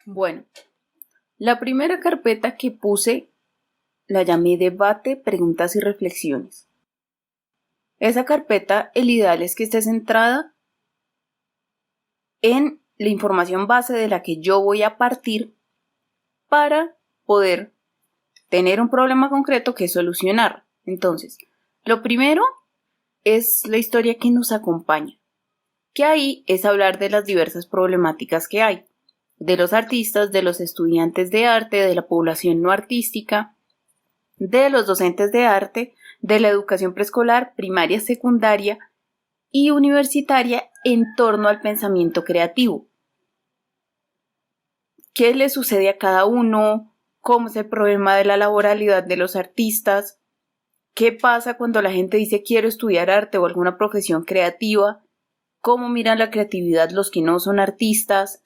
Bueno, la primera carpeta que puse la llamé Debate, Preguntas y Reflexiones. Esa carpeta, el ideal es que esté centrada en la información base de la que yo voy a partir para poder tener un problema concreto que solucionar. Entonces, lo primero es la historia que nos acompaña, que ahí es hablar de las diversas problemáticas que hay, de los artistas, de los estudiantes de arte, de la población no artística, de los docentes de arte, de la educación preescolar, primaria, secundaria y universitaria en torno al pensamiento creativo. ¿Qué le sucede a cada uno? ¿Cómo es el problema de la laboralidad de los artistas? ¿Qué pasa cuando la gente dice quiero estudiar arte o alguna profesión creativa? ¿Cómo miran la creatividad los que no son artistas?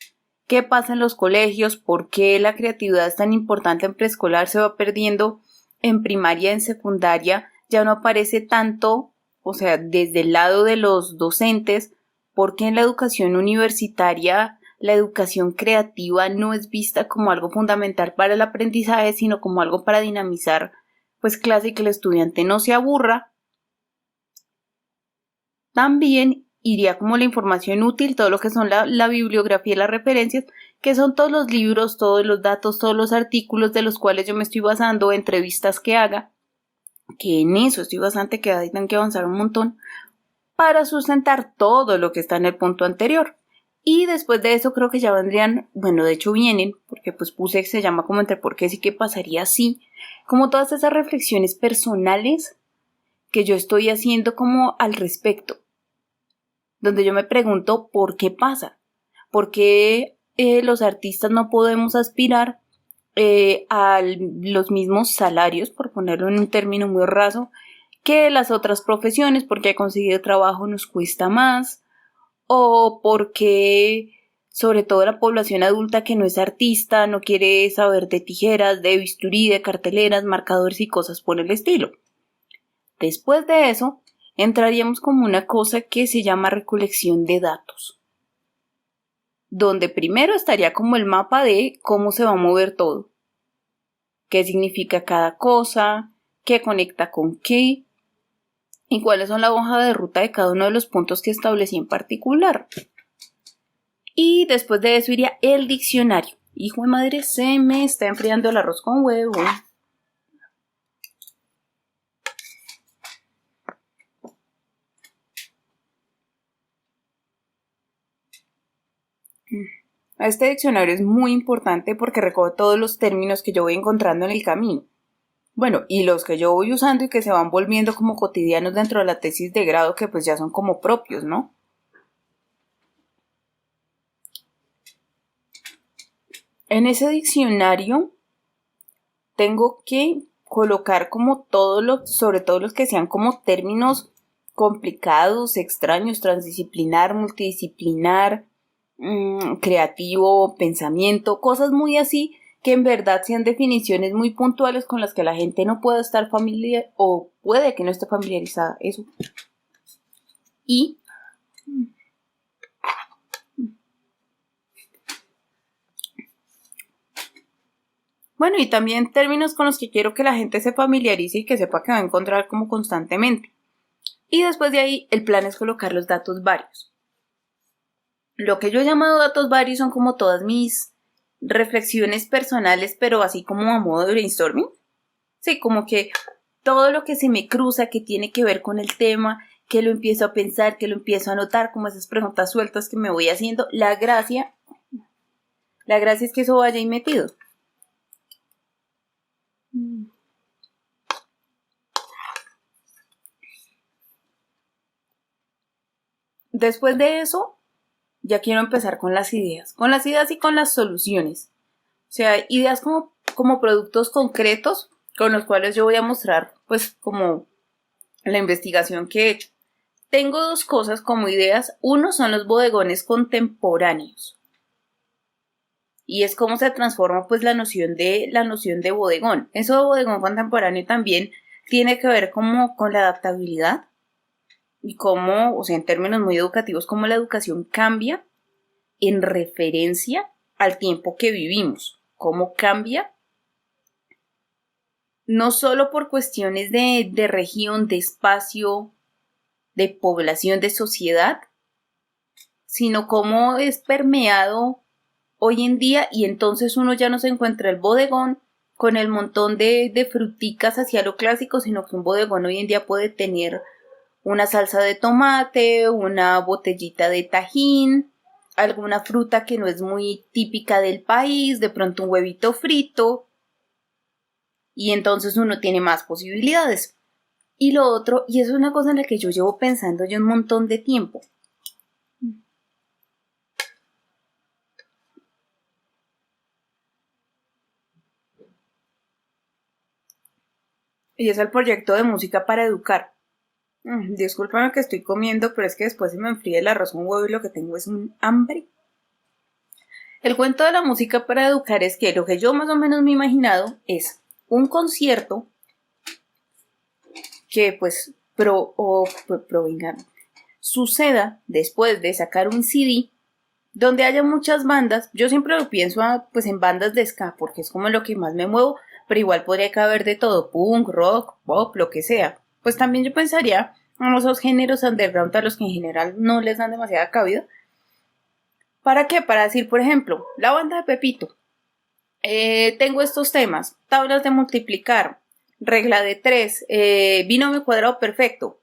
¿Qué pasa en los colegios? ¿Por qué la creatividad es tan importante en preescolar? Se va perdiendo en primaria, en secundaria, ya no aparece tanto, o sea, desde el lado de los docentes, porque en la educación universitaria la educación creativa no es vista como algo fundamental para el aprendizaje, sino como algo para dinamizar, pues clase y que el estudiante no se aburra. También iría como la información útil, todo lo que son la bibliografía y las referencias, que son todos los libros, todos los datos, todos los artículos de los cuales yo me estoy basando, entrevistas que haga, que en eso estoy bastante quedada y tengo que avanzar un montón, para sustentar todo lo que está en el punto anterior. Y después de eso creo que ya vendrían, bueno, de hecho vienen, porque pues puse que se llama como entre por qué sí que pasaría así, como todas esas reflexiones personales que yo estoy haciendo como al respecto, donde yo me pregunto por qué pasa, por qué los artistas no podemos aspirar a los mismos salarios, por ponerlo en un término muy raso, que las otras profesiones, porque conseguir trabajo nos cuesta más, o porque sobre todo la población adulta que no es artista no quiere saber de tijeras, de bisturí, de carteleras, marcadores y cosas por el estilo. Después de eso, entraríamos como una cosa que se llama recolección de datos, donde primero estaría como el mapa de cómo se va a mover todo, qué significa cada cosa, qué conecta con qué, y cuáles son la hoja de ruta de cada uno de los puntos que establecí en particular. Y después de eso iría el diccionario. Hijo de madre, se me está enfriando el arroz con huevo. Este diccionario es muy importante porque recoge todos los términos que yo voy encontrando en el camino. Bueno, y los que yo voy usando y que se van volviendo como cotidianos dentro de la tesis de grado, que pues ya son como propios, ¿no? En ese diccionario tengo que colocar como sobre todo los que sean como términos complicados, extraños, transdisciplinar, multidisciplinar, creativo, pensamiento, cosas muy así que en verdad sean definiciones muy puntuales con las que la gente no puede estar familiar o puede que no esté familiarizada. Eso. Y bueno, y también términos con los que quiero que la gente se familiarice y que sepa que va a encontrar como constantemente. Y después de ahí, el plan es colocar los datos varios. Lo que yo he llamado datos varios son como todas mis reflexiones personales, pero así como a modo de brainstorming. Sí, como que todo lo que se me cruza, que tiene que ver con el tema, que lo empiezo a pensar, que lo empiezo a anotar, como esas preguntas sueltas que me voy haciendo. La gracia es que eso vaya ahí metido. Después de eso, ya quiero empezar con las ideas y con las soluciones. O sea, ideas como productos concretos con los cuales yo voy a mostrar, pues, como la investigación que he hecho. Tengo dos cosas como ideas. Uno son los bodegones contemporáneos. Y es cómo se transforma, pues, la noción de bodegón. Eso de bodegón contemporáneo también tiene que ver como con la adaptabilidad y cómo, o sea, en términos muy educativos, cómo la educación cambia en referencia al tiempo que vivimos. ¿Cómo cambia? No solo por cuestiones de región, de espacio, de población, de sociedad, sino cómo es permeado hoy en día, y entonces uno ya no se encuentra el bodegón con el montón de fruticas hacia lo clásico, sino que un bodegón hoy en día puede tener una salsa de tomate, una botellita de tajín, alguna fruta que no es muy típica del país, de pronto un huevito frito, y entonces uno tiene más posibilidades. Y lo otro, y eso es una cosa en la que yo llevo pensando ya un montón de tiempo. Y es el proyecto de música para educar. Discúlpame que estoy comiendo, pero es que después se me enfría el arroz con huevo y lo que tengo es un hambre. El cuento de la música para educar es que lo que yo más o menos me he imaginado es un concierto que pues suceda después de sacar un CD donde haya muchas bandas. Yo siempre lo pienso pues en bandas de ska porque es como lo que más me muevo, pero igual podría caber de todo, punk, rock, pop, lo que sea. Pues también yo pensaría en esos géneros underground a los que en general no les dan demasiada cabida. ¿Para qué? Para decir, por ejemplo, la banda de Pepito. Tengo estos temas: tablas de multiplicar, regla de 3, binomio cuadrado perfecto.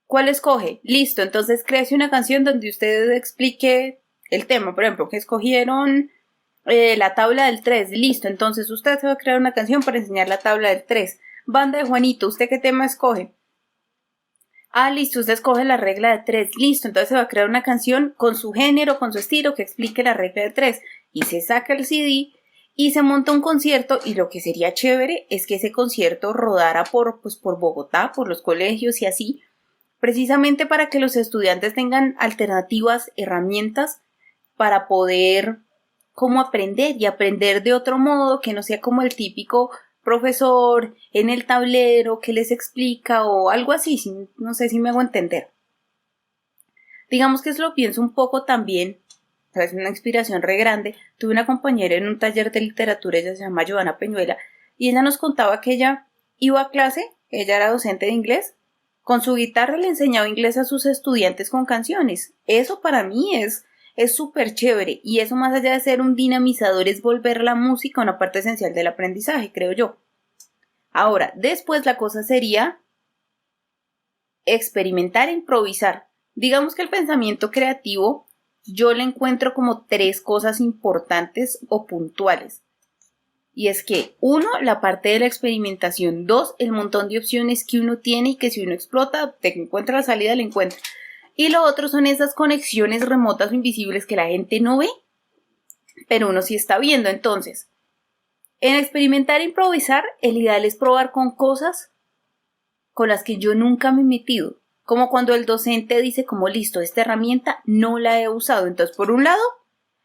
¿Cuál escoge? Listo, entonces créese una canción donde usted explique el tema. Por ejemplo, que escogieron la tabla del 3. Listo, entonces usted se va a crear una canción para enseñar la tabla del 3. Banda de Juanito, ¿usted qué tema escoge? Listo, usted escoge la regla de 3. Listo, entonces se va a crear una canción con su género, con su estilo, que explique la regla de 3. Y se saca el CD y se monta un concierto, y lo que sería chévere es que ese concierto rodara por Bogotá, por los colegios y así, precisamente para que los estudiantes tengan alternativas, herramientas para poder como aprender, y aprender de otro modo que no sea como el típico profesor en el tablero que les explica o algo así. No sé si me hago entender. Digamos que eso lo pienso un poco también, es una inspiración re grande. Tuve una compañera en un taller de literatura, ella se llama Joana Peñuela, y ella nos contaba que ella iba a clase, ella era docente de inglés, con su guitarra le enseñaba inglés a sus estudiantes con canciones. Eso para mí es súper chévere, y eso, más allá de ser un dinamizador, es volver la música una parte esencial del aprendizaje, creo yo. Ahora, después la cosa sería experimentar e improvisar. Digamos que el pensamiento creativo yo le encuentro como 3 cosas importantes o puntuales. Y es que 1, la parte de la experimentación; 2, el montón de opciones que uno tiene y que si uno explota, te encuentra la salida, la encuentra. Y lo otro son esas conexiones remotas o invisibles que la gente no ve, pero uno sí está viendo. Entonces, en experimentar e improvisar, el ideal es probar con cosas con las que yo nunca me he metido. Como cuando el docente dice como, listo, esta herramienta no la he usado. Entonces, por un lado,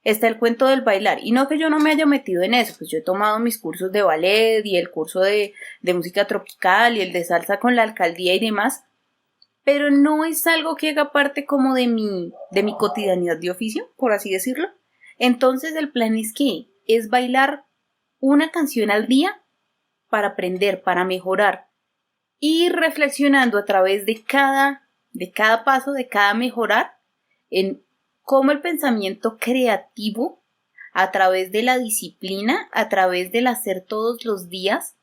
está el cuento del bailar. Y no que yo no me haya metido en eso, pues yo he tomado mis cursos de ballet y el curso de música tropical y el de salsa con la alcaldía y demás. Pero no es algo que haga parte como de mi cotidianidad de oficio, por así decirlo. Entonces el plan es que es bailar una canción al día para aprender, para mejorar, y reflexionando a través de cada paso, de cada mejorar, en cómo el pensamiento creativo, a través de la disciplina, a través del hacer todos los días,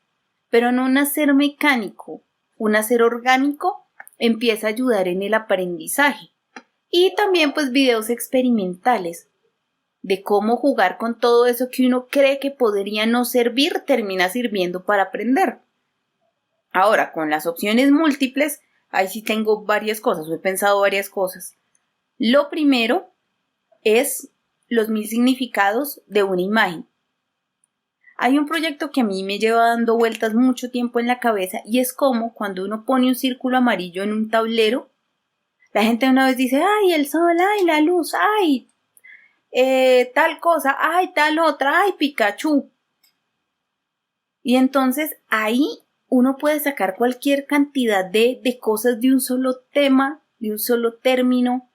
pero no un hacer mecánico, un hacer orgánico, empieza a ayudar en el aprendizaje. Y también pues videos experimentales de cómo jugar con todo eso que uno cree que podría no servir, termina sirviendo para aprender. Ahora, con las opciones múltiples, ahí sí tengo varias cosas, he pensado varias cosas. Lo primero es los 1000 significados de una imagen. Hay un proyecto que a mí me lleva dando vueltas mucho tiempo en la cabeza, y es como cuando uno pone un círculo amarillo en un tablero, la gente una vez dice, ay, el sol, ay, la luz, ay, tal cosa, ay, tal otra, ay, Pikachu. Y entonces ahí uno puede sacar cualquier cantidad de cosas de un solo tema, de un solo término.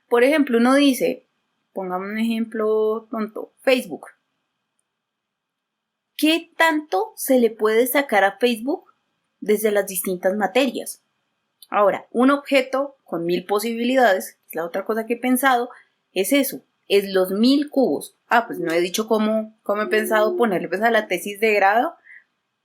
Por ejemplo, uno dice, pongamos un ejemplo tonto, Facebook. ¿Qué tanto se le puede sacar a Facebook desde las distintas materias? Ahora, un objeto con 1000 posibilidades, es la otra cosa que he pensado, es eso, es los 1000 cubos. Pues no he dicho cómo he pensado ponerle pues a la tesis de grado,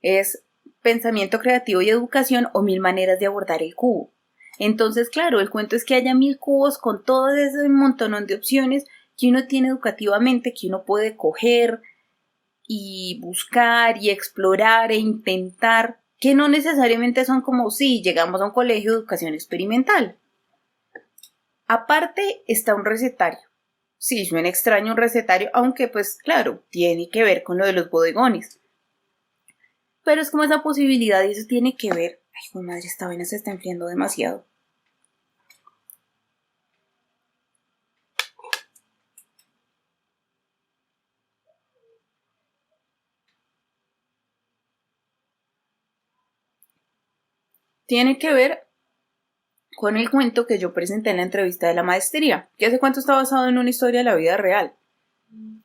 es pensamiento creativo y educación o 1000 maneras de abordar el cubo. Entonces, claro, el cuento es que haya 1000 cubos con todo ese montón de opciones que uno tiene educativamente, que uno puede coger y buscar y explorar e intentar, que no necesariamente son como si llegamos a un colegio de educación experimental. Aparte está un recetario. Sí, suena extraño un recetario, aunque pues claro, tiene que ver con lo de los bodegones. Pero es como esa posibilidad y eso tiene que ver. Ay, mi madre, esta vaina se está enfriando demasiado. Tiene que ver con el cuento que yo presenté en la entrevista de la maestría, que ese cuento está basado en una historia de la vida real.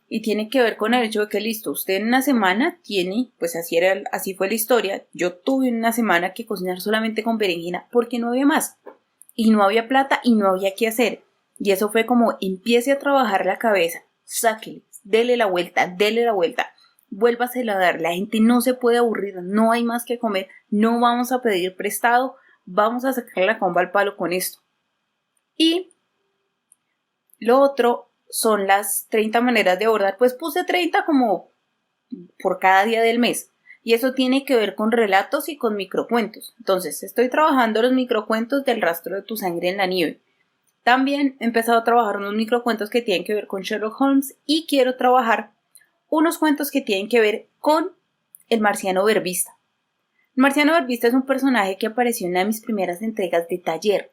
Y tiene que ver con el hecho de que, listo, usted en una semana tiene, pues así fue la historia, yo tuve una semana que cocinar solamente con berenjena porque no había más. Y no había plata y no había qué hacer. Y eso fue como, empiece a trabajar la cabeza, sáquele, dele la vuelta, vuélvasela a dar. La gente no se puede aburrir, no hay más que comer, no vamos a pedir prestado, vamos a sacar la comba al palo con esto. Y lo otro son las 30 maneras de abordar, pues puse 30 como por cada día del mes. Y eso tiene que ver con relatos y con microcuentos. Entonces, estoy trabajando los microcuentos del rastro de tu sangre en la nieve. También he empezado a trabajar unos microcuentos que tienen que ver con Sherlock Holmes y quiero trabajar unos cuentos que tienen que ver con el marciano verbista. El marciano verbista es un personaje que apareció en una de mis primeras entregas de taller.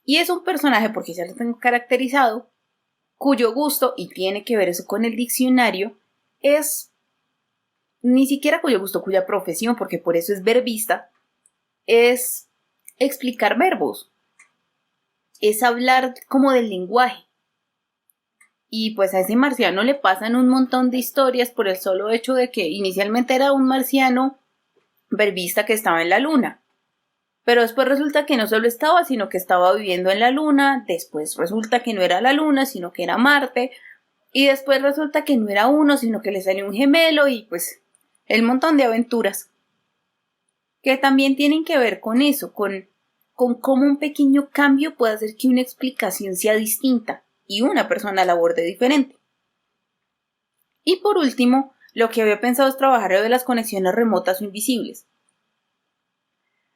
Y es un personaje, porque ya lo tengo caracterizado, cuyo gusto, y tiene que ver eso con el diccionario, es ni siquiera cuyo gusto, cuya profesión, porque por eso es verbista, es explicar verbos, es hablar como del lenguaje. Y pues a ese marciano le pasan un montón de historias por el solo hecho de que inicialmente era un marciano verbista que estaba en la luna. Pero después resulta que no solo estaba, sino que estaba viviendo en la luna, después resulta que no era la luna, sino que era Marte, y después resulta que no era uno, sino que le salió un gemelo y pues el montón de aventuras que también tienen que ver con eso, con cómo un pequeño cambio puede hacer que una explicación sea distinta y una persona la aborde diferente. Y por último, lo que había pensado es trabajar lo de las conexiones remotas o invisibles.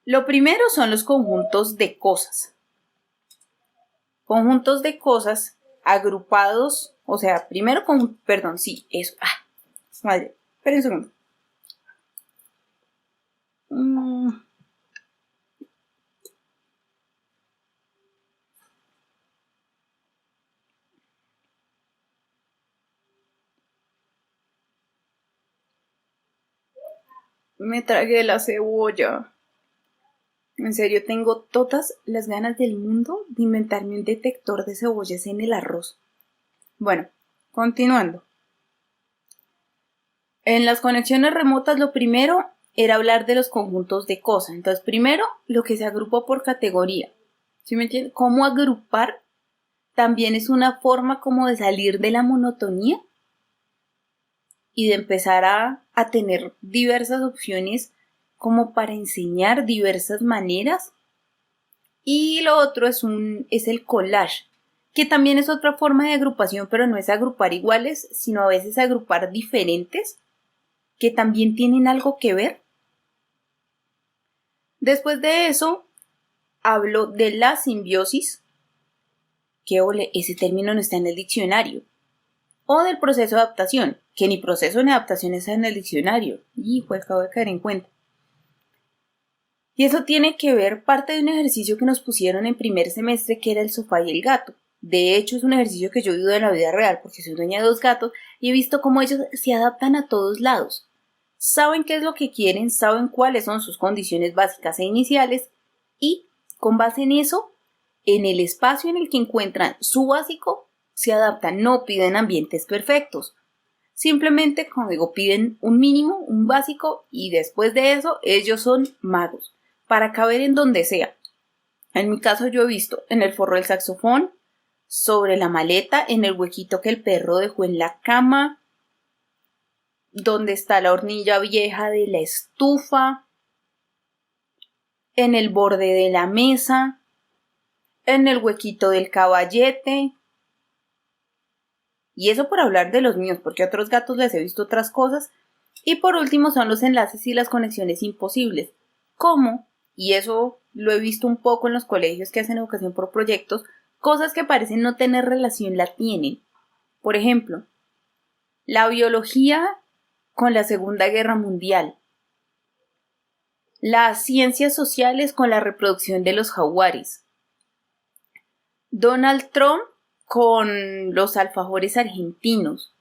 Lo primero son los conjuntos de cosas. Conjuntos de cosas agrupados, o sea, primero eso. Madre, esperen un segundo. Me tragué la cebolla. En serio, tengo todas las ganas del mundo de inventarme un detector de cebollas en el arroz. Bueno, continuando. En las conexiones remotas lo primero era hablar de los conjuntos de cosas. Entonces, primero, lo que se agrupó por categoría. ¿Sí me entienden? Cómo agrupar también es una forma como de salir de la monotonía y de empezar a tener diversas opciones como para enseñar diversas maneras. Y lo otro es el collage, que también es otra forma de agrupación, pero no es agrupar iguales, sino a veces agrupar diferentes, que también tienen algo que ver. Después de eso, hablo de la simbiosis, que ese término no está en el diccionario, o del proceso de adaptación, que ni proceso ni adaptación está en el diccionario, y pues acabo de caer en cuenta. Y eso tiene que ver parte de un ejercicio que nos pusieron en primer semestre, que era el sofá y el gato. De hecho, es un ejercicio que yo he vivido en la vida real, porque soy dueña de 2 gatos y he visto cómo ellos se adaptan a todos lados. Saben qué es lo que quieren, saben cuáles son sus condiciones básicas e iniciales y, con base en eso, en el espacio en el que encuentran su básico, se adaptan, no piden ambientes perfectos. Simplemente, como digo, piden un mínimo, un básico, y después de eso ellos son magos, para caber en donde sea. En mi caso yo he visto en el forro del saxofón, sobre la maleta, en el huequito que el perro dejó en la cama, donde está la hornilla vieja de la estufa, en el borde de la mesa, en el huequito del caballete. Y eso por hablar de los míos, porque a otros gatos les he visto otras cosas. Y por último son los enlaces y las conexiones imposibles. ¿Cómo? Y eso lo he visto un poco en los colegios que hacen educación por proyectos, cosas que parecen no tener relación la tienen. Por ejemplo, la biología con la Segunda Guerra Mundial, las ciencias sociales con la reproducción de los jaguares, Donald Trump con los alfajores argentinos,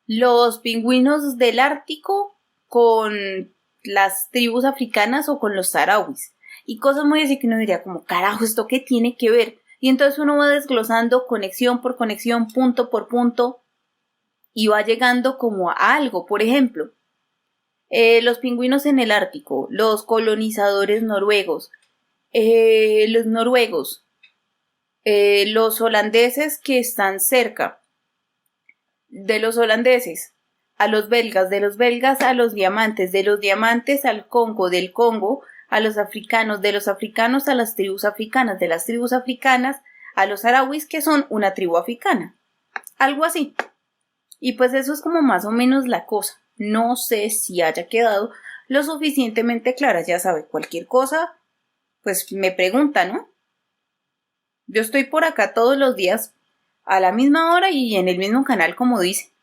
los pingüinos del Ártico con las tribus africanas o con los saharauis, y cosas muy así que uno diría como, carajo, ¿esto qué tiene que ver? Y entonces uno va desglosando conexión por conexión, punto por punto, y va llegando como a algo. Por ejemplo, los pingüinos en el Ártico, los colonizadores noruegos, los noruegos, los holandeses que están cerca, de los holandeses a los belgas, de los belgas a los diamantes, de los diamantes al Congo, del Congo a los africanos, de los africanos a las tribus africanas, de las tribus africanas a los saharauis, que son una tribu africana. Algo así. Y pues eso es como más o menos la cosa. No sé si haya quedado lo suficientemente clara. Ya sabe, cualquier cosa, pues me pregunta, ¿no? Yo estoy por acá todos los días a la misma hora y en el mismo canal, como dice.